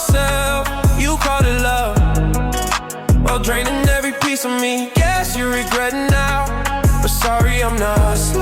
myself. You called it love, while draining every piece of me. Guess you're regretting now, but sorry, I'm not.